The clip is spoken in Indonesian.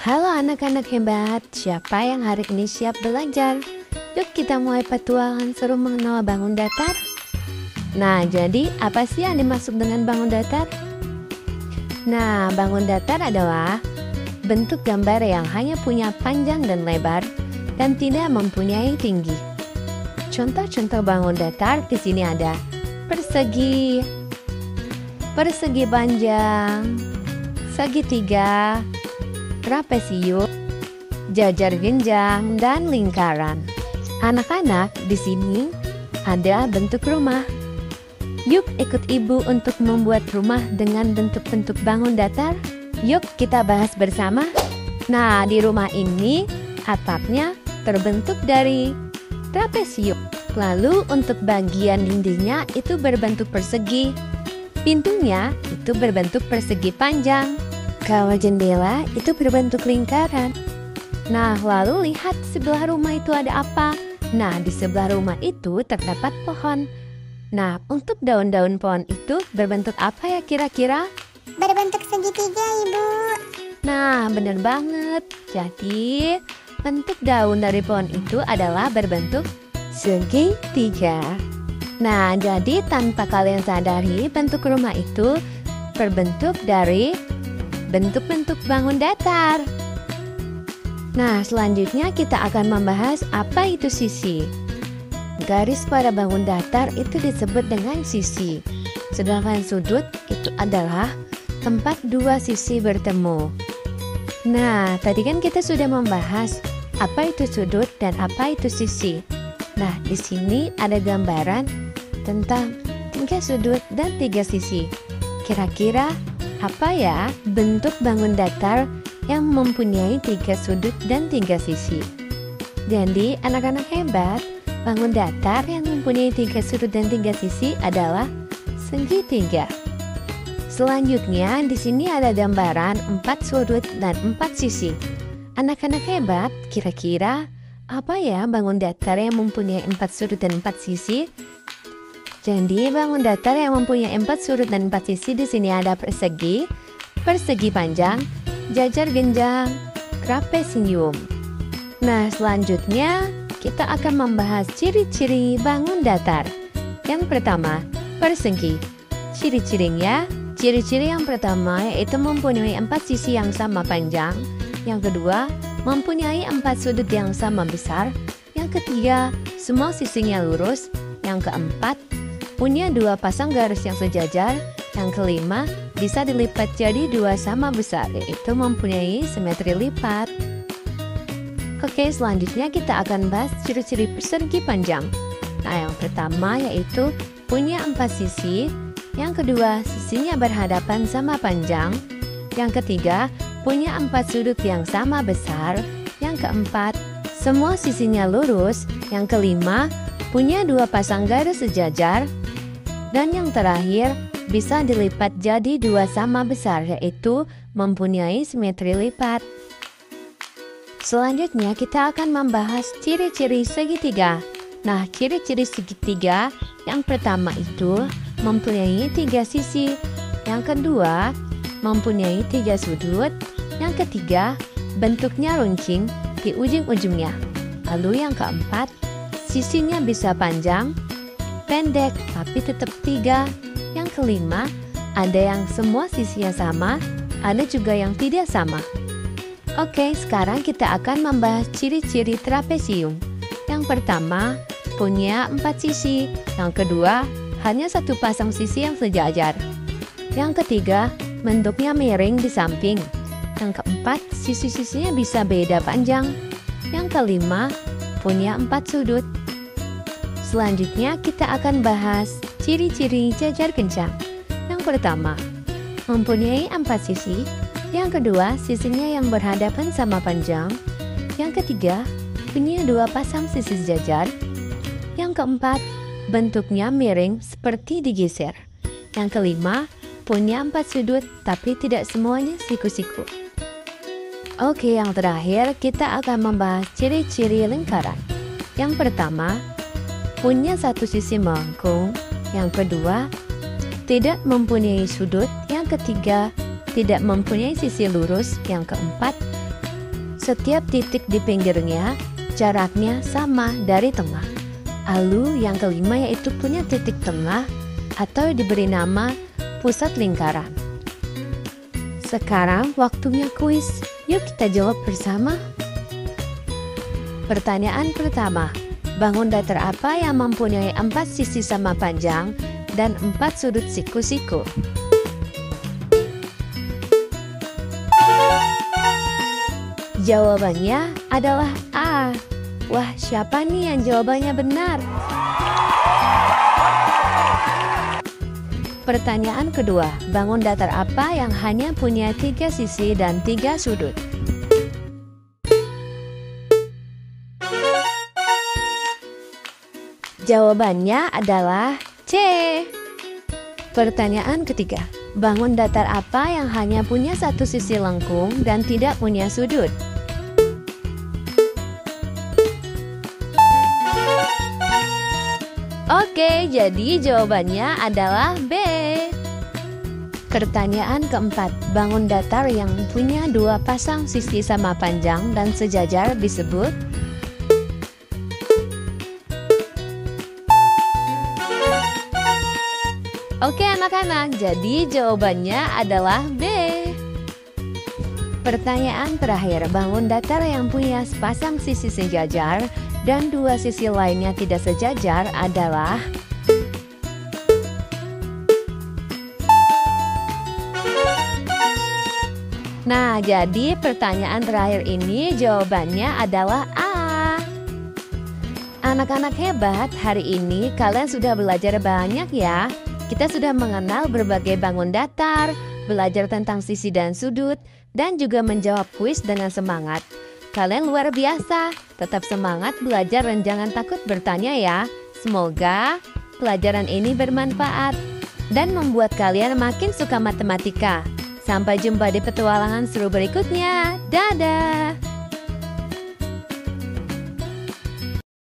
Halo anak-anak hebat, siapa yang hari ini siap belajar? Yuk kita mulai petualangan seru mengenal bangun datar. Nah, jadi apa sih yang dimaksud dengan bangun datar? Nah, bangun datar adalah bentuk gambar yang hanya punya panjang dan lebar dan tidak mempunyai tinggi. Contoh-contoh bangun datar di sini ada persegi, persegi panjang, segitiga, trapesium, jajar genjang, dan lingkaran. Anak-anak, di sini ada bentuk rumah. Yuk ikut ibu untuk membuat rumah dengan bentuk-bentuk bangun datar. Yuk kita bahas bersama. Nah, di rumah ini atapnya terbentuk dari trapesium. Lalu untuk bagian dindingnya itu berbentuk persegi. Pintunya itu berbentuk persegi panjang. Kalau jendela itu berbentuk lingkaran. Nah, lalu lihat sebelah rumah itu ada apa? Nah, di sebelah rumah itu terdapat pohon. Nah, untuk daun-daun pohon itu berbentuk apa ya kira-kira? Berbentuk segitiga, Ibu. Nah, benar banget. Jadi, bentuk daun dari pohon itu adalah berbentuk segitiga. Nah, jadi tanpa kalian sadari, bentuk rumah itu berbentuk dari bentuk-bentuk bangun datar. Nah, selanjutnya kita akan membahas apa itu sisi. Garis pada bangun datar itu disebut dengan sisi. Sedangkan sudut itu adalah tempat dua sisi bertemu. Nah, tadi kan kita sudah membahas apa itu sudut dan apa itu sisi. Nah, di sini ada gambaran tentang 3 sudut dan 3 sisi. Kira-kira apa ya bentuk bangun datar yang mempunyai 3 sudut dan 3 sisi? Jadi anak-anak hebat, bangun datar yang mempunyai 3 sudut dan 3 sisi adalah segitiga. Selanjutnya di sini ada gambaran 4 sudut dan 4 sisi. Anak-anak hebat, kira-kira apa ya bangun datar yang mempunyai 4 sudut dan 4 sisi? Jadi bangun datar yang mempunyai 4 sudut dan 4 sisi di sini ada persegi, persegi panjang, jajar genjang, trapesium. Nah, selanjutnya kita akan membahas ciri-ciri bangun datar. Yang pertama, persegi. Ciri-cirinya, ciri-ciri yang pertama yaitu mempunyai 4 sisi yang sama panjang. Yang kedua, mempunyai 4 sudut yang sama besar. Yang ketiga, semua sisinya lurus. Yang keempat, punya 2 pasang garis yang sejajar. Yang kelima, bisa dilipat jadi 2 sama besar, yaitu mempunyai simetri lipat. Oke, selanjutnya kita akan bahas ciri-ciri persegi panjang. Nah, yang pertama yaitu punya 4 sisi. Yang kedua, sisinya berhadapan sama panjang. Yang ketiga, punya 4 sudut yang sama besar. Yang keempat, semua sisinya lurus. Yang kelima, punya 2 pasang garis sejajar. Dan yang terakhir, bisa dilipat jadi 2 sama besar, yaitu mempunyai simetri lipat. Selanjutnya kita akan membahas ciri-ciri segitiga. Nah, ciri-ciri segitiga yang pertama itu mempunyai 3 sisi. Yang kedua, mempunyai 3 sudut. Yang ketiga, bentuknya runcing di ujung-ujungnya. Lalu yang keempat, sisinya bisa panjang, pendek tapi tetap 3. Yang kelima, ada yang semua sisinya sama, ada juga yang tidak sama. Oke, sekarang kita akan membahas ciri-ciri trapesium. Yang pertama, punya 4 sisi. Yang kedua, hanya 1 pasang sisi yang sejajar. Yang ketiga, bentuknya miring di samping. Yang keempat, sisi-sisinya bisa beda panjang. Yang kelima, punya 4 sudut. Selanjutnya kita akan bahas ciri-ciri jajar genjang. Yang pertama, mempunyai 4 sisi. Yang kedua, sisinya yang berhadapan sama panjang. Yang ketiga, punya 2 pasang sisi sejajar. Yang keempat, bentuknya miring seperti digeser. Yang kelima, punya 4 sudut tapi tidak semuanya siku-siku. Oke, yang terakhir kita akan membahas ciri-ciri lingkaran. Yang pertama, punya 1 sisi melengkung. Yang kedua, tidak mempunyai sudut. Yang ketiga, tidak mempunyai sisi lurus. Yang keempat, Setiap titik di pinggirnya jaraknya sama dari tengah. Lalu yang kelima yaitu punya titik tengah atau diberi nama pusat lingkaran. Sekarang waktunya kuis. Yuk kita jawab bersama. Pertanyaan pertama, bangun datar apa yang mempunyai 4 sisi sama panjang dan 4 sudut siku-siku? Jawabannya adalah A. Wah, siapa nih yang jawabannya benar? Pertanyaan kedua, bangun datar apa yang hanya punya 3 sisi dan 3 sudut? Jawabannya adalah C. Pertanyaan ketiga, bangun datar apa yang hanya punya 1 sisi lengkung dan tidak punya sudut? Oke, jadi jawabannya adalah B. Pertanyaan keempat, bangun datar yang punya 2 pasang sisi sama panjang dan sejajar disebut? Oke anak-anak, jadi jawabannya adalah B. Pertanyaan terakhir, bangun datar yang punya sepasang sisi sejajar dan 2 sisi lainnya tidak sejajar adalah? Nah, jadi pertanyaan terakhir ini jawabannya adalah A. Anak-anak hebat, hari ini kalian sudah belajar banyak ya. Kita sudah mengenal berbagai bangun datar, belajar tentang sisi dan sudut, dan juga menjawab kuis dengan semangat. Kalian luar biasa, tetap semangat belajar dan jangan takut bertanya ya. Semoga pelajaran ini bermanfaat dan membuat kalian makin suka matematika. Sampai jumpa di petualangan seru berikutnya. Dadah!